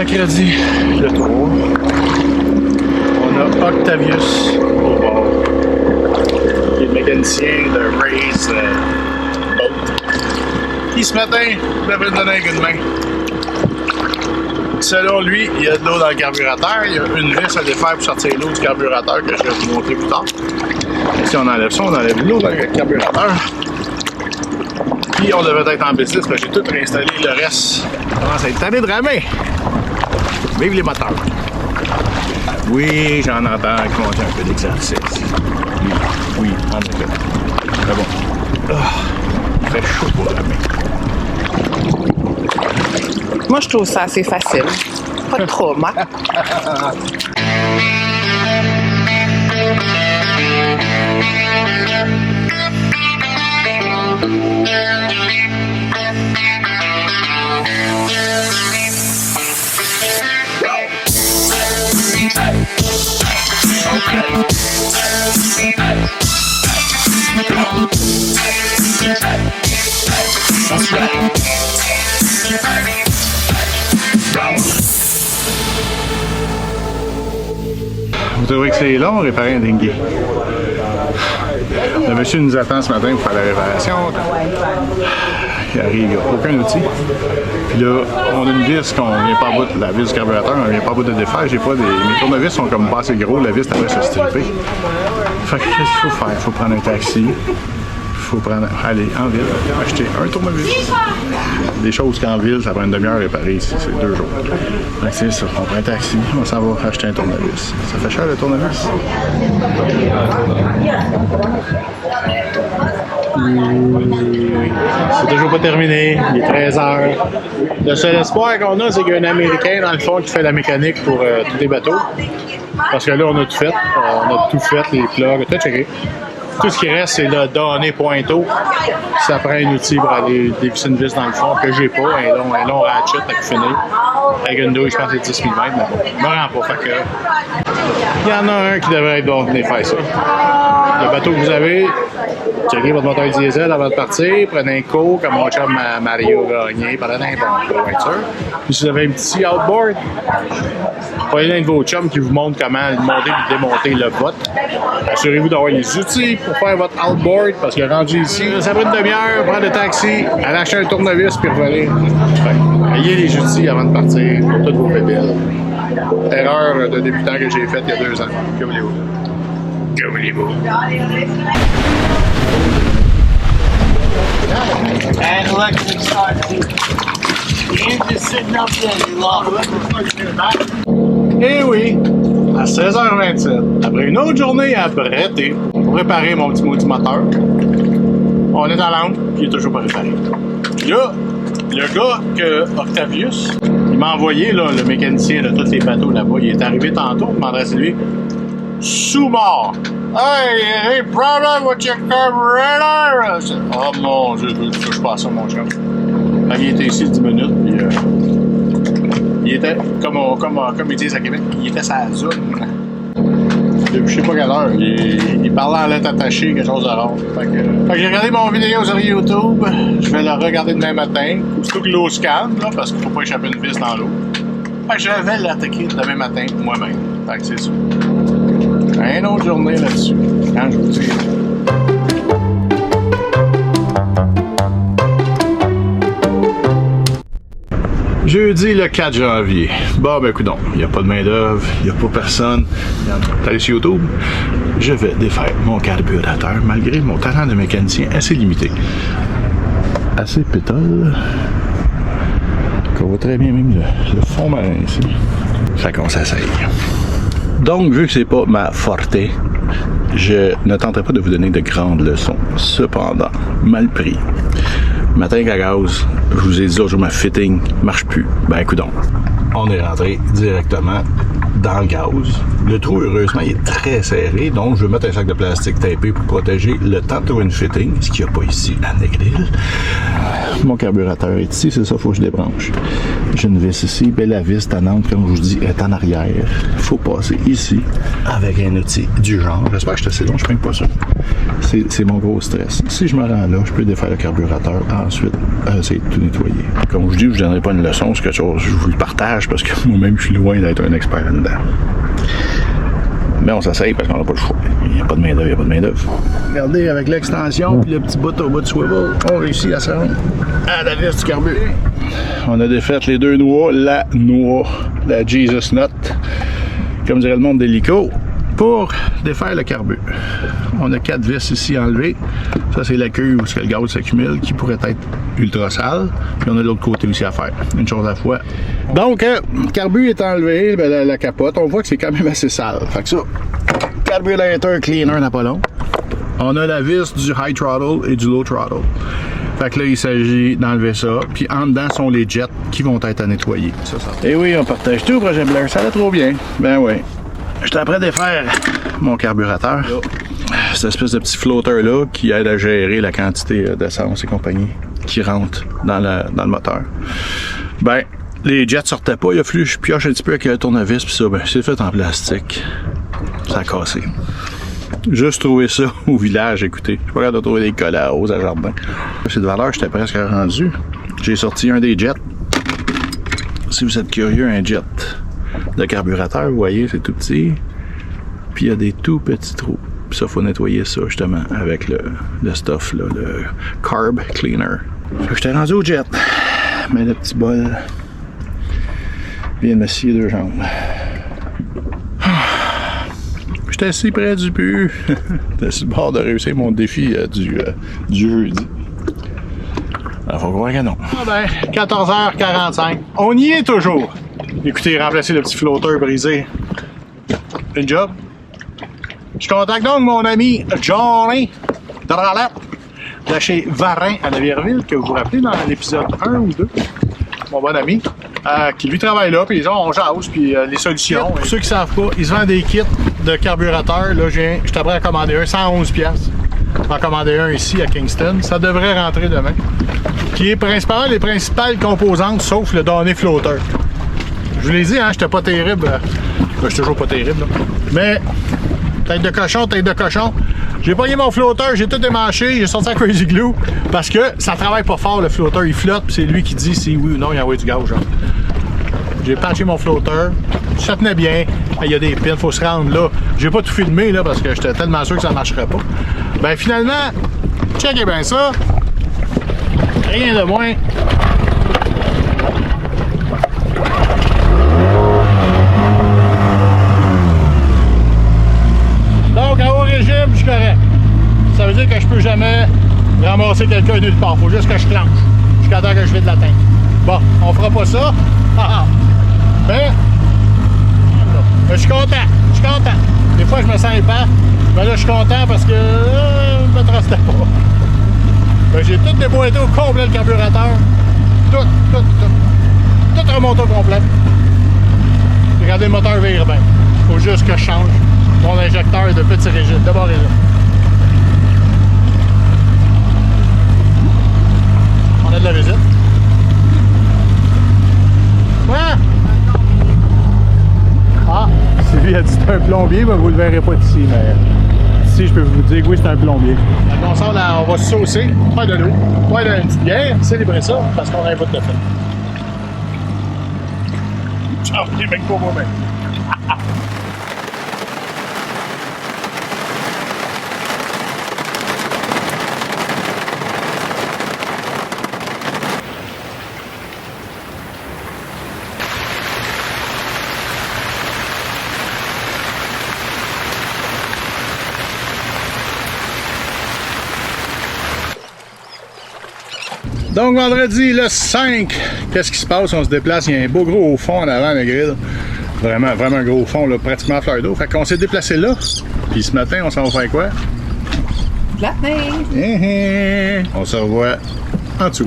Mercredi, le 3. On a Octavius au bord, qui est le mécanicien de Race Boat, qui ce matin devrait nous donner un coup de main. Selon lui, il y a de l'eau dans le carburateur. Il y a une vis à défaire pour sortir l'eau du carburateur que je vais vous montrer plus tard. Et si on enlève ça, on enlève l'eau dans le carburateur. Puis on devrait être en business, mais j'ai tout réinstallé le reste. Comment ça est allé de ramer? Vive les moteurs! Oui, j'en entends qui monter un peu d'exercice. Oui, en effet. C'est bon. Il fait chaud pour ramer. Moi, je trouve ça assez facile. Pas de trauma. Vous trouvez que c'est long réparer un dinghy? Le monsieur nous attend ce matin pour faire la réparation. Il arrive, il n'y a aucun outil. Puis là, on a une vis qu'on vient pas à bout, la vis du carburateur, on vient pas à bout de défaire. J'ai pas des. Mes tournevis sont comme pas assez gros, la vis devrait se stripper. Fait que qu'est-ce qu'il faut faire? Il faut prendre un taxi. Il faut aller en ville, acheter un tournevis. Des choses qu'en ville, ça prend une demi-heure à réparer ici, c'est 2 jours. Donc c'est ça, on prend un taxi, on s'en va acheter un tournevis. Ça fait cher le tournevis? C'est toujours pas terminé, il est 13h. Le seul espoir qu'on a, c'est qu'il y a un Américain dans le fond qui fait la mécanique pour tous les bateaux. Parce que là, on a tout fait, les plugs, tout checké. Tout ce qui reste, c'est le donner pointeau. Ça prend un outil pour aller dévisser une vis dans le fond que j'ai pas. Un long ratchet à finir. Avec une douille, je pense que c'est 10 mm. Mais bon, je me rends pas. Fait que... Il y en a un qui devrait être bon de venir faire ça. Le bateau que vous avez, checkez votre moteur diesel avant de partir. Prenez un cours comme mon chum Mario Gagné. Prenez un bon pour être sûr. Puis si vous avez un petit outboard, prenez un de vos chums qui vous montre comment monter et démonter le bot. Assurez-vous d'avoir les outils pour faire votre outboard parce que rendu ici, ça prend une demi-heure, prendre le taxi, aller acheter un tournevis puis revenir. Ayez les outils avant de partir pour toutes vos bébelles. Erreur de débutant que j'ai faite il y a 2 ans. Que voulez-vous? Que voulez-vous? And electric start. The engine's sitting up there, you lost. Eh oui, à 16h27, après une autre journée à bretter pour réparer mon petit maudit moteur, on est à l'angle, puis il est toujours pas réparé. Puis là, le gars que Octavius, il m'a envoyé, là, le mécanicien de tous les bateaux là-bas, il est arrivé tantôt, il m'a adressé lui, sous-mort. Hey, any problem with your carburetor? Oh mon Dieu, je touche pas à ça, mon chum. Fait qu'il était ici 10 minutes, puis il était, comme ils disent à Québec, il était sa zone. Depuis je sais pas quelle heure, il parlait en lettres attachées, quelque chose de rare. Fait que j'ai regardé mon vidéo sur YouTube, je vais le regarder demain matin, surtout que l'eau se calme, là, parce qu'il faut pas échapper une vis dans l'eau. Fait que je vais l'attaquer demain matin moi-même. Fait que c'est ça. Une autre journée là-dessus, quand je vous dis. Jeudi le 4 janvier. Bon, ben, coudonc, il n'y a pas de main-d'œuvre, il n'y a pas personne. T'es allé sur YouTube, je vais défaire mon carburateur malgré mon talent de mécanicien assez limité. Assez pétole. On voit très bien même le fond marin ici. Fait qu'on s'essaye. Donc, vu que c'est pas ma forte, je ne tenterai pas de vous donner de grandes leçons. Cependant, mal pris. Matin qu'à gaz, je vous ai dit l'autre jour, ma fitting marche plus. Ben, coudonc, on est rentré directement dans le gaz. Le trou, heureusement, il est très serré, donc je vais mettre un sac de plastique tapé pour protéger le Tatooine fitting, ce qu'il n'y a pas ici à Negril. Mon carburateur est ici, c'est ça, il faut que je débranche. J'ai une vis ici, ben la vis tannante, comme je vous dis, est en arrière. Il faut passer ici avec un outil du genre. J'espère que je suis assez long, je ne pas ça. C'est mon gros stress. Si je me rends là, je peux défaire le carburateur, ensuite essayer de tout nettoyer. Comme je vous dis, je ne vous donnerai pas une leçon, c'est quelque chose, je vous le partage parce que moi-même, je suis loin d'être un expert là-dedans. Mais on s'essaye parce qu'on n'a pas le choix. Il n'y a pas de main-d'œuvre, il n'y a pas de main-d'œuvre. Regardez, avec l'extension et le petit bout au bout de swivel, on réussit à se rendre à la vis du carburant. On a défait les deux noix, la Jesus Nut, comme dirait le monde d'hélico, pour défaire le carburant. On a 4 vis ici enlevées. Ça, c'est la queue où le gaz s'accumule, qui pourrait être ultra sale. Puis on a l'autre côté aussi à faire. Une chose à la fois. Donc, le carburant est enlevé, ben, la capote, on voit que c'est quand même assez sale. Fait que ça, carburetor cleaner n'a pas long. On a la vis du high throttle et du low throttle. Fait que là, il s'agit d'enlever ça. Puis en dedans sont les jets qui vont être à nettoyer. Et oui, on partage tout, projet Blair. Ça allait trop bien. Ben oui. J'étais après de défaire mon carburateur. Cette espèce de petit flotteur-là qui aide à gérer la quantité d'essence et compagnie qui rentre dans le moteur. Ben, les jets sortaient pas. Il a fallu que je pioche un petit peu avec le tournevis. Puis ça, ben, c'est fait en plastique. Ça a cassé. Juste trouvé ça au village, écoutez. Je suis pas capable de trouver des collants à rose à jardin. C'est de valeur, j'étais presque rendu. J'ai sorti un des jets. Si vous êtes curieux, un jet de carburateur, vous voyez, c'est tout petit. Puis il y a des tout petits trous. Puis ça, faut nettoyer ça, justement, avec le stuff, là, le carb cleaner. Fait que j'étais rendu au jet. Mais le petit bol vient de me scier 2 jambes. J'étais assis près du but. J'étais sur le bord de réussir mon défi du jeudi. Alors, faut croire que non. Ah ben, 14h45. On y est toujours. Écoutez, remplacer le petit flotteur brisé. Une job. Je contacte donc mon ami Johnny Dralette de chez Varin à Navierville, que vous vous rappelez dans l'épisode 1 ou 2. Mon bon ami, qui lui travaille là, puis on jase, puis les solutions. Pour ceux qui ne savent pas, ils se vendent des kits de carburateur. Là, je suis prêt à commander un, 111$. Je vais en commander un ici à Kingston. Ça devrait rentrer demain. Qui est principalement les principales composantes, sauf le donné flotteur. Je vous l'ai dit, hein, j'étais pas terrible. Je suis toujours pas terrible, là. Mais, tête de cochon. J'ai pogné mon flotteur, j'ai tout démanché, j'ai sorti la Crazy Glue parce que ça travaille pas fort le flotteur, il flotte, puis c'est lui qui dit si oui ou non il envoie du gaz, genre. J'ai patché mon flotteur, ça tenait bien, il y a des pins, faut se rendre là. J'ai pas tout filmé là parce que j'étais tellement sûr que ça marcherait pas. Ben finalement, checkez bien ça. Rien de moins. Donc à haut régime, je suis correct. Ça veut dire que je peux jamais ramasser quelqu'un nulle part. Faut juste que je clenche jusqu'à temps que je vide la tank. Bon, on fera pas ça. Mais je suis content. Des fois je me sens épais. Mais là je suis content parce que je me trustais pas. Ben, j'ai tout déboîté au complet le carburateur. Tout remonté au complet. Regardez, le moteur vire bien. Faut juste que je change mon injecteur de petit régime. D'abord et là. On a de la visite. Ouais. Ah, Sylvie a dit que c'est un plombier, mais vous ne le verrez pas d'ici, mais ici, je peux vous dire que oui, c'est un plombier. On sort là, on va se saucer, faire de l'eau, faire une petite bière, célébrer ça, parce qu'on a un bout de fête. Ciao, les mecs pour moi-même. Donc vendredi le 5, qu'est-ce qui se passe? On se déplace, il y a un beau gros fond en avant le grill. Vraiment un gros fond, là, pratiquement à fleur d'eau. Fait qu'on s'est déplacé là. Puis ce matin, on s'en va faire quoi? De la neige! On se revoit en dessous.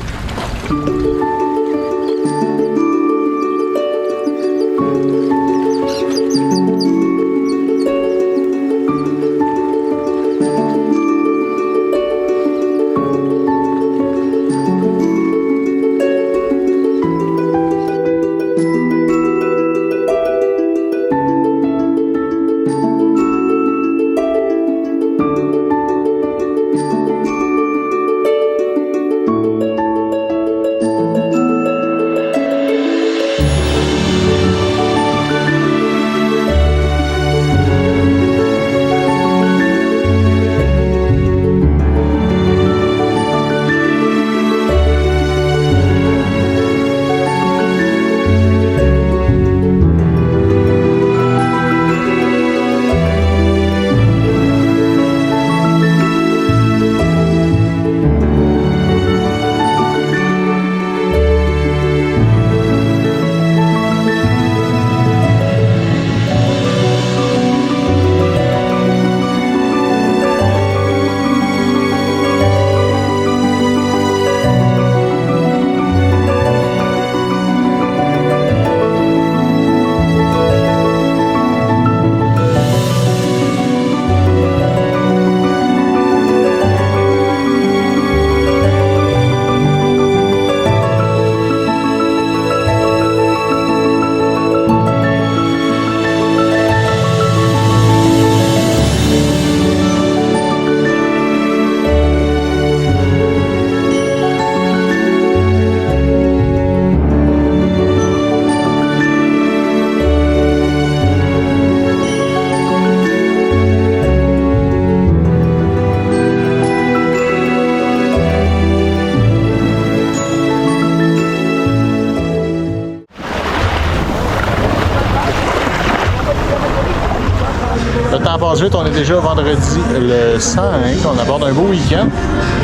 temps passe vite, on est déjà vendredi le 5, on aborde un beau week-end.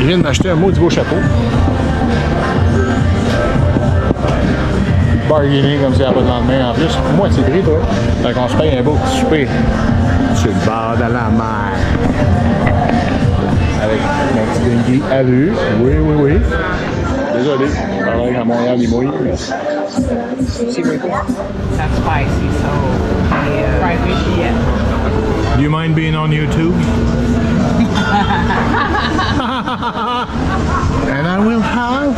Il vient de m'acheter un maudit beau chapeau. Bargaining comme s'il n'y a pas de lendemain en plus. Moi, c'est gris, toi. Fait qu'on se paye un beau petit souper sur le bord de la mer. Avec mon petit dinghy à vue. Oui, oui, oui. Désolé, pareil à Montréal, il mouille. Mais... That's spicy, so fried fish, yeah. Do you mind being on YouTube? And I will have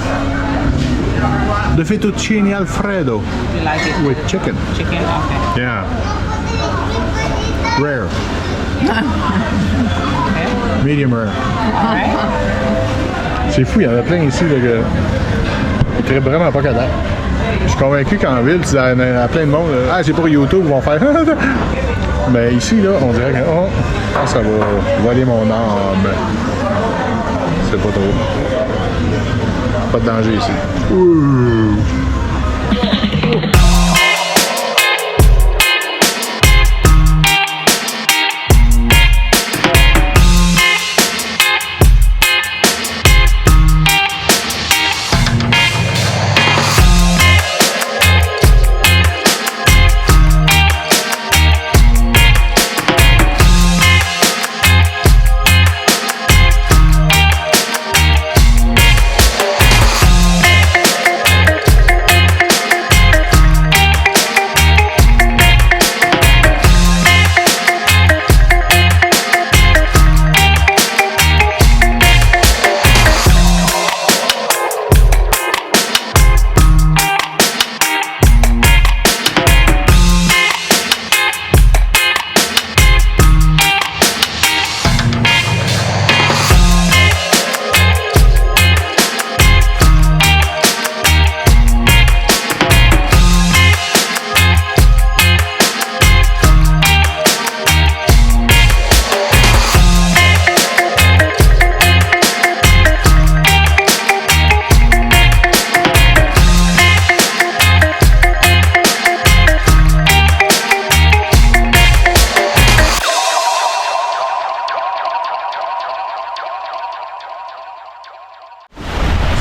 the fettuccine Alfredo You like it? with chicken. Chicken? Okay. Yeah. Rare. Okay. Medium rare. All right. C'est fou, il y en a plein ici là, que ils traitent vraiment pas qu'à date. Je suis convaincu qu'en ville, il y a plein de monde. Ah, c'est pour YouTube, ils vont faire. Mais ici, là, on dirait que ça va voler mon âme. C'est pas trop. Pas de danger ici. Ouh.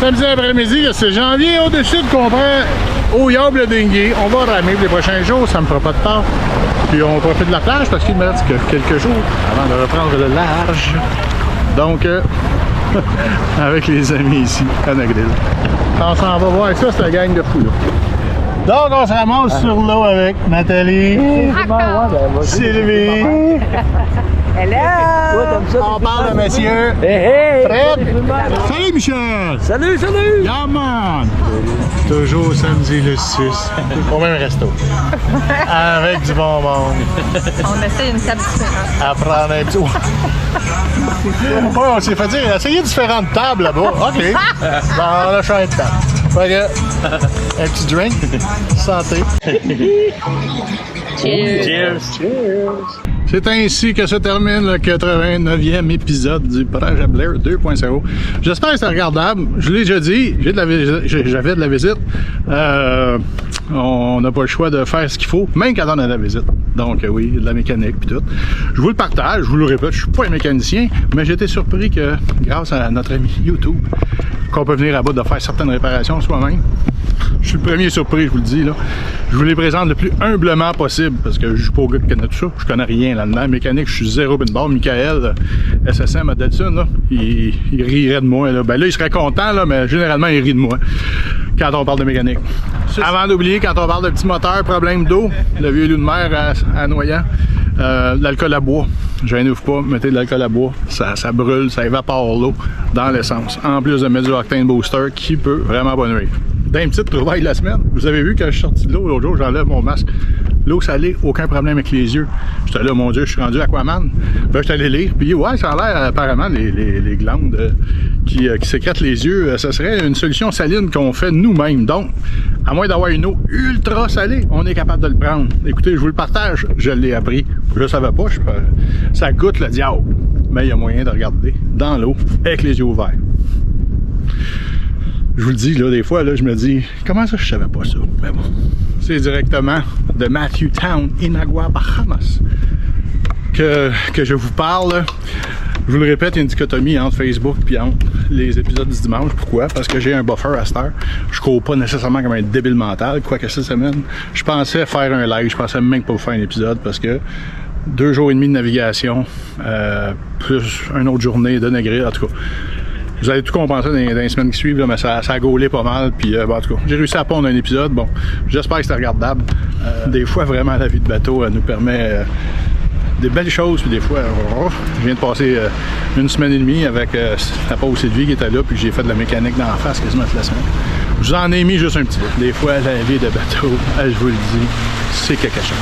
Samedi après-midi, c'est janvier au-dessus de qu'on prend au Yob le dinghy. On va ramer pour les prochains jours, ça me fera pas de tort. Puis on profite de la plage parce qu'il me reste que quelques jours avant de reprendre le large. Donc, avec les amis ici, à Negril. On s'en va voir ça, c'est la gang de fous là. Donc on se ramasse sur l'eau avec Nathalie, Sylvie. Hello! On parle de monsieur Fred. Salut Michel! Salut, salut! Yeah man! Toujours samedi le 6, au même resto. Avec du bon monde. On essaie une table différente. À prendre un petit... Ouais, on s'est fait dire, essayez différentes tables là-bas. OK. Ben, on a changé de table. Fait que, un petit drink. Santé. Cheers. C'est ainsi que se termine le 89e épisode du Projet Blair 2.0. J'espère que c'est regardable. Je l'ai déjà dit, j'avais de la visite. On n'a pas le choix de faire ce qu'il faut, même quand on a de la visite. Donc oui, de la mécanique et tout. Je vous le partage, je vous le répète, je suis pas un mécanicien, mais j'ai été surpris que, grâce à notre ami YouTube, qu'on peut venir à bout de faire certaines réparations soi-même. Je suis le premier surpris, je vous le dis là. Je vous les présente le plus humblement possible parce que je suis pas au gars qui connaît tout ça. Je connais rien là-dedans. Mécanique, je suis zéro bin barre. Michael, SSM à Delson, là, il rirait de moi. Là. Ben là, il serait content, là, mais généralement, il rit de moi quand on parle de mécanique. Avant d'oublier, quand on parle de petits moteurs, problème d'eau, le vieux loup de mer à Noyant, l'alcool à bois. Gênez-vous pas, mettez de l'alcool à bois, ça brûle, ça évapore l'eau dans l'essence. En plus de mettre du Octane Booster qui peut vraiment pas nuire. D'un petit trouvaille de la semaine, vous avez vu quand je suis sorti de l'eau l'autre jour, j'enlève mon masque. L'eau salée, aucun problème avec les yeux. J'étais là, mon Dieu, je suis rendu Aquaman. Ben, j'étais allé lire, puis ouais, ça a l'air apparemment les glandes qui sécrètent les yeux, ça serait une solution saline qu'on fait nous-mêmes. Donc, à moins d'avoir une eau ultra salée, on est capable de le prendre. Écoutez, je vous le partage, je l'ai appris. Je savais pas, ça goûte le diable. Mais il y a moyen de regarder dans l'eau avec les yeux ouverts. Je vous le dis, là, des fois, là, je me dis, comment ça, je savais pas ça? Mais bon, c'est directement de Matthew Town, Inagua, Bahamas. que je vous parle. Je vous le répète, il y a une dichotomie entre Facebook et entre les épisodes du dimanche. Pourquoi? Parce que j'ai un buffer à cette heure. Je cours pas nécessairement comme un débile mental. Quoique cette semaine, je pensais faire un live. Je pensais même pas vous faire un épisode parce que 2 jours et demi de navigation, plus une autre journée de Negril, en tout cas. Vous allez tout compenser dans les semaines qui suivent, là, mais ça a gaulé pas mal. Puis, bon, en tout cas, j'ai réussi à pondre un épisode. Bon, j'espère que c'est regardable. Des fois, vraiment, la vie de bateau nous permet des belles choses. Puis des fois, je viens de passer une semaine et demie avec la pauvre Sylvie qui était là, puis j'ai fait de la mécanique d'en face quasiment toute la semaine. Je vous en ai mis juste un petit peu. Des fois, la vie de bateau, je vous le dis, c'est quelque chose.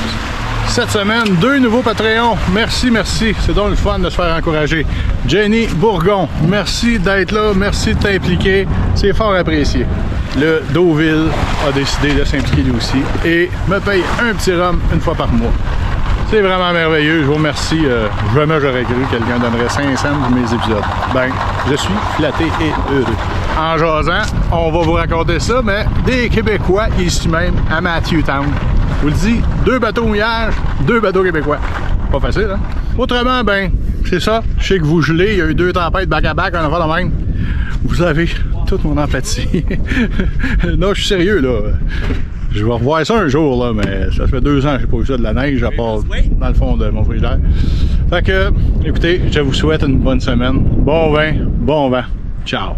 Cette semaine, 2 nouveaux Patreons. Merci. C'est donc le fun de se faire encourager. Jenny Bourgon, merci d'être là. Merci de t'impliquer. C'est fort apprécié. Le Deauville a décidé de s'impliquer lui aussi et me paye un petit rhum une fois par mois. C'est vraiment merveilleux. Je vous remercie. Jamais j'aurais cru que quelqu'un donnerait 5 cents pour mes épisodes. Ben, je suis flatté et heureux. En jasant, on va vous raconter ça, mais des Québécois ici même à Matthewtown. Je vous le dis, 2 bateaux mouillage, 2 bateaux québécois. Pas facile, hein? Autrement, ben, c'est ça. Je sais que vous gelez, il y a eu 2 tempêtes back-à-back, un affaire de même. Vous avez toute mon empathie. Non, je suis sérieux, là. Je vais revoir ça un jour, là, mais ça fait 2 ans que j'ai pas vu ça de la neige, à part dans le fond de mon frigidaire. Fait que, écoutez, je vous souhaite une bonne semaine. Bon vin, bon vent. Ciao.